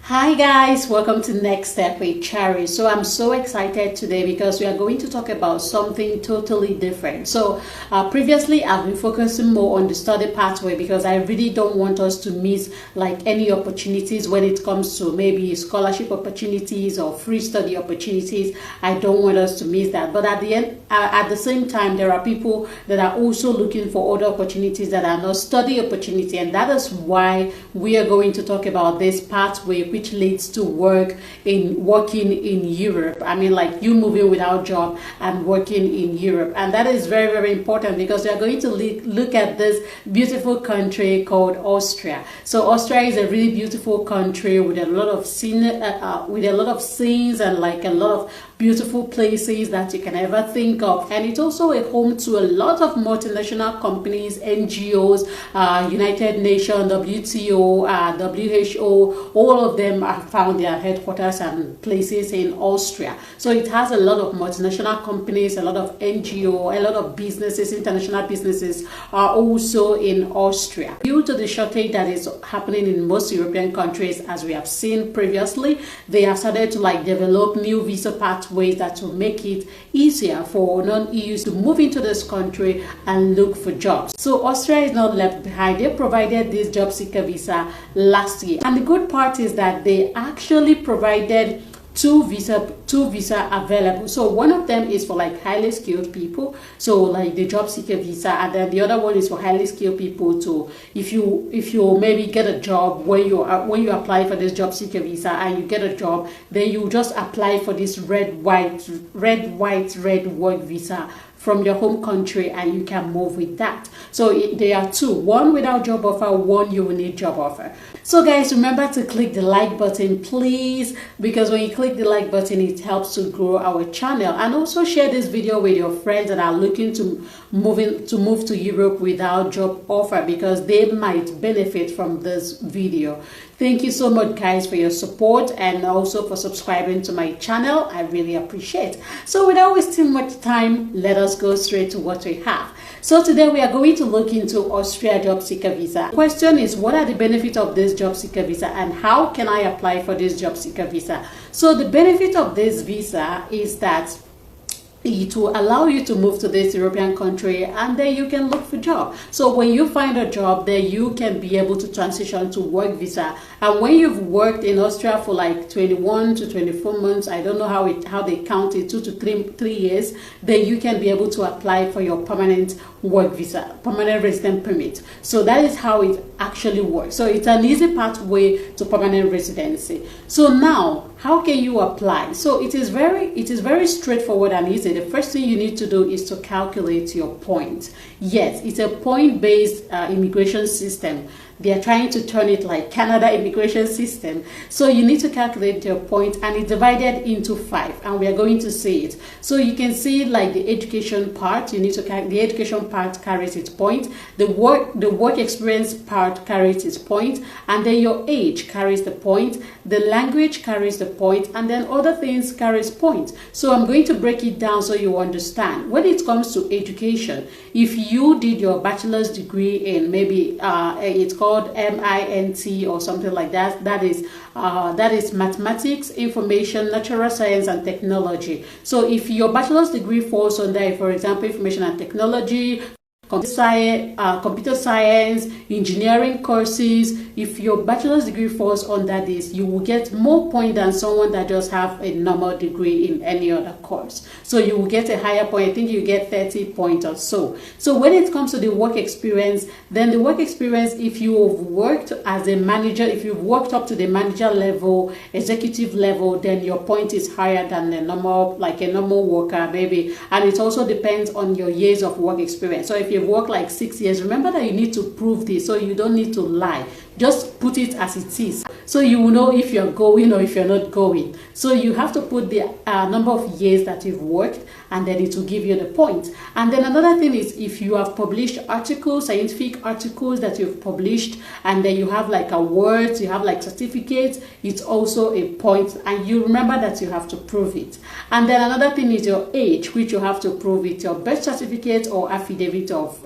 Hi guys, welcome to Next Step with Cherry. So I'm so excited today because we are going to talk about something totally different. So previously I've been focusing more on the study pathway because I really don't want us to miss like any opportunities when it comes to maybe scholarship opportunities or free study opportunities. I don't want us to miss that. But at the end, at the same time, there are people that are also looking for other opportunities that are not study opportunity, and that is why we are going to talk about this pathway which leads to working in Europe. I mean, like you moving without job and working in Europe. And that is very, very important because we are going to look at this beautiful country called Austria. So Austria is a really beautiful country with a lot of scenes and like a lot of beautiful places that you can ever think of. And it's also a home to a lot of multinational companies, NGOs, United Nations, WTO, WHO, all of them have found their headquarters and places in Austria. So it has a lot of multinational companies, a lot of NGO, a lot of businesses, international businesses are also in Austria. Due to the shortage that is happening in most European countries, as we have seen previously, they have started to like develop new visa pathways that will make it easier for non-EUs to move into this country and look for jobs. So Austria is not left behind. They provided this job seeker visa last year. And the good part is that they actually provided two visa available. So one of them is for like highly skilled people, so like the job seeker visa, and then the other one is for highly skilled people to if you maybe get a job when you apply for this job seeker visa and you get a job, then you just apply for this red white work visa from your home country and you can move with that. So there are two, one without job offer, one you will need job offer. So guys, remember to click the like button please, because when you click the like button it helps to grow our channel. And also share this video with your friends that are looking to move to Europe without job offer, because they might benefit from this video. Thank you so much guys for your support and also for subscribing to my channel. I really appreciate. So without wasting much time, let us go straight to what we have. So today we are going to look into Austria job seeker visa. The question is, what are the benefits of this job seeker visa and how can I apply for this job seeker visa? So the benefit of this visa is that it will allow you to move to this European country and then you can look for a job. So when you find a job, then you can be able to transition to work visa. And when you've worked in Austria for like 21 to 24 months, I don't know how they count it, 2 to 3 years, then you can be able to apply for your permanent work visa, permanent resident permit. So that is how it actually works. So it's an easy pathway to permanent residency. So now, how can you apply? So it is very straightforward and easy. The first thing you need to do is to calculate your points. Yes, it's a point-based immigration system. They are trying to turn it like Canada immigration system. So you need to calculate your points, and it's divided into 5, and we are going to see it. So you can see like the education part, you need to the education part carries its point, the work experience part carries its point, and then your age carries the point, the language carries the point, and then other things carries points. So I'm going to break it down so you understand. When it comes to education, if you did your bachelor's degree in maybe it's called MINT or something like that, that is mathematics, information, natural science and technology. So if your bachelor's degree falls under, for example, information and technology, computer science, engineering courses, if your bachelor's degree falls under this, you will get more points than someone that just have a normal degree in any other course. So you will get a higher point. I think you get 30 points or so. So when it comes to the work experience, then the work experience, if you have worked as a manager, if you've worked up to the manager level, executive level, then your point is higher than a normal worker maybe. And it also depends on your years of work experience. So if you've worked like 6 years, remember that you need to prove this, so you don't need to lie. Just put it as it is, so you will know if you're going or if you're not going. So you have to put the number of years that you've worked, and then it will give you the point. And then another thing is, if you have published articles, scientific articles that you've published, and then you have like awards, you have like certificates, it's also a point, and you remember that you have to prove it. And then another thing is your age, which you have to prove it, your birth certificate or affidavit of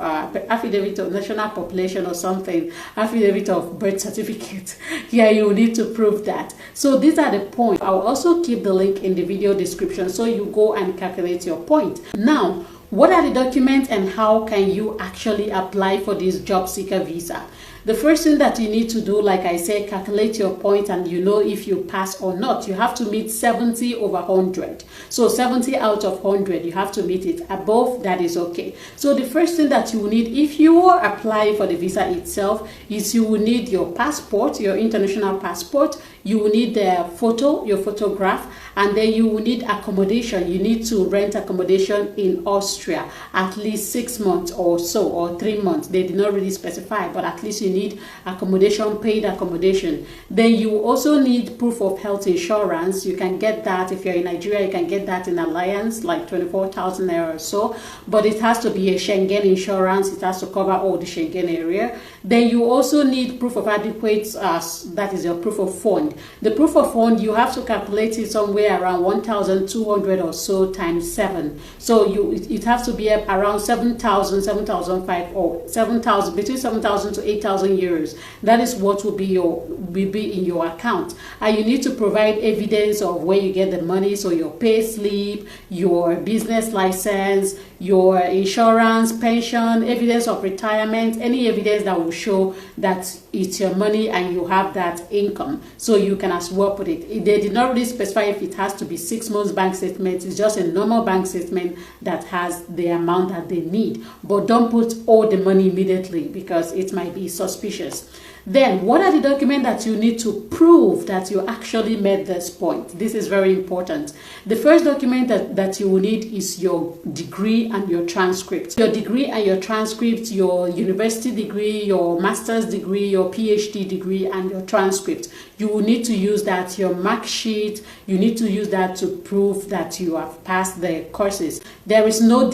national population or something, affidavit of birth certificate. Yeah, you need to prove that. So these are the points. I'll also keep the link in the video description so you go and calculate your point. Now, what are the documents and how can you actually apply for this job seeker visa? The first thing that you need to do, like I said, calculate your point and you know if you pass or not. You have to meet 70 over 100. So 70 out of 100, you have to meet it. Above, that is okay. So the first thing that you will need if you are applying for the visa itself is you will need your passport, your international passport. You will need the photo, your photograph, and then you will need accommodation. You need to rent accommodation in Austria at least 6 months or so, or 3 months. They did not really specify, but at least you need accommodation, paid accommodation. Then you also need proof of health insurance. You can get that if you're in Nigeria. You can get that in Alliance, like 24,000 € or so, but it has to be a Schengen insurance. It has to cover all the Schengen area. Then you also need proof of adequate, that is your proof of fund. The proof of fund, you have to calculate it somewhere around 1,200 or so times 7. So it has to be around 7,000, 7,500, or 7,000, between 7,000 to 8,000 euros. That is what will be in your account. And you need to provide evidence of where you get the money, so your pay slip, your business license, your insurance, pension, evidence of retirement, any evidence that will show that it's your money and you have that income. So you can as well put it. They did not really specify if it has to be 6 months bank statement. It's just a normal bank statement that has the amount that they need. But don't put all the money immediately because it might be suspicious. Then, what are the documents that you need to prove that you actually met this point? This is very important. The first document that you will need is your degree and your transcript. Your degree and your transcript, your university degree, your master's degree, your PhD degree, and your transcript. You will need to use that, your mark sheet. You need to use that to prove that you have passed the courses. There is no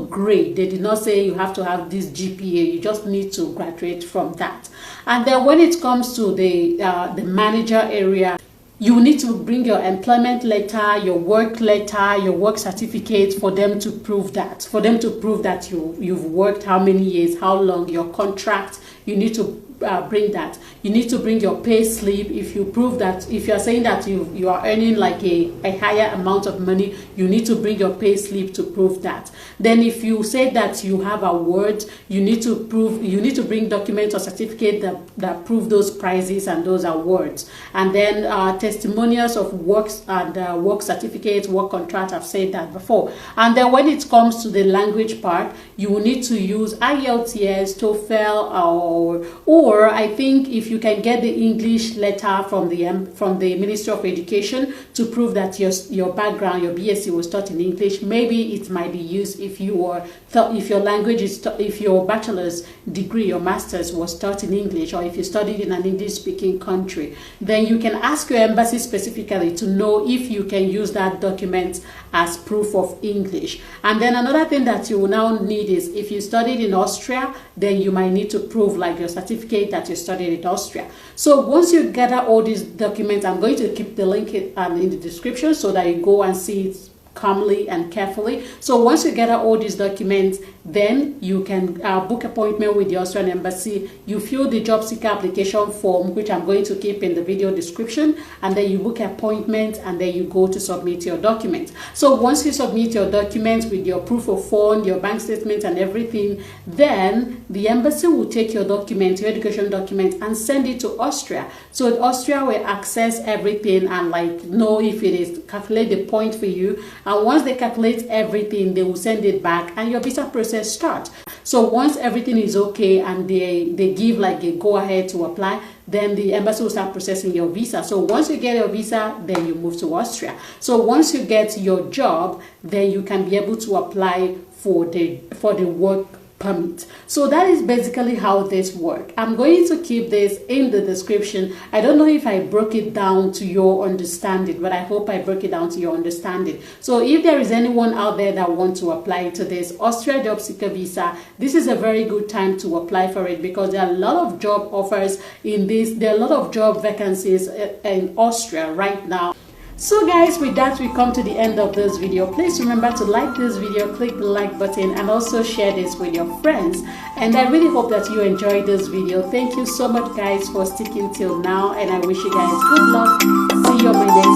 grade. They did not say you have to have this GPA. You just need to graduate from that. And then when it comes to the manager area, you need to bring your employment letter, your work certificate for them to prove that. For them to prove that you've worked how many years, how long, your contract. You need to bring that. You need to bring your pay slip. If you prove that, if you are saying that you are earning like a higher amount of money, you need to bring your pay slip to prove that. Then if you say that you have awards, you need to bring documents or certificate that prove those prizes and those awards. And then testimonials of works and work certificates, work contract. I've said that before. And then when it comes to the language part, you will need to use IELTS, TOEFL, or I think if you can get the English letter from the Ministry of Education to prove that your background, your BSc was taught in English, maybe it might be used if your language is if your bachelor's degree, your master's was taught in English, or if you studied in an English-speaking country. Then you can ask your embassy specifically to know if you can use that document as proof of English. And then another thing that you will now need is if you studied in Austria, then you might need to prove like your certificate that you studied in Austria. So once you gather all these documents, I'm going to keep the link in the description so that you go and see it calmly and carefully. So once you gather all these documents, then you can book appointment with the Austrian embassy. You fill the job seeker application form, which I'm going to keep in the video description, and then you book appointment, and then you go to submit your documents. So once you submit your documents with your proof of fund, your bank statement and everything, then the embassy will take your document, your education document, and send it to Austria. So Austria will access everything and like know if it is, calculate the point for you. And once they calculate everything, they will send it back and your visa process start. So once everything is okay and they give like a go ahead to apply, then the embassy will start processing your visa. So once you get your visa, then you move to Austria. So once you get your job, then you can be able to apply for the work permit. So that is basically how this works. I'm going to keep this in the description. I don't know if I broke it down to your understanding, but I hope I broke it down to your understanding. So if there is anyone out there that wants to apply to this Austria job seeker visa, this is a very good time to apply for it because there are a lot of job offers in this. There are a lot of job vacancies in Austria right now. So guys, with that we come to the end of this video. Please remember to like this video, click the like button, and also share this with your friends. And I really hope that you enjoyed this video. Thank you so much guys for sticking till now, and I wish you guys good luck. See you on my next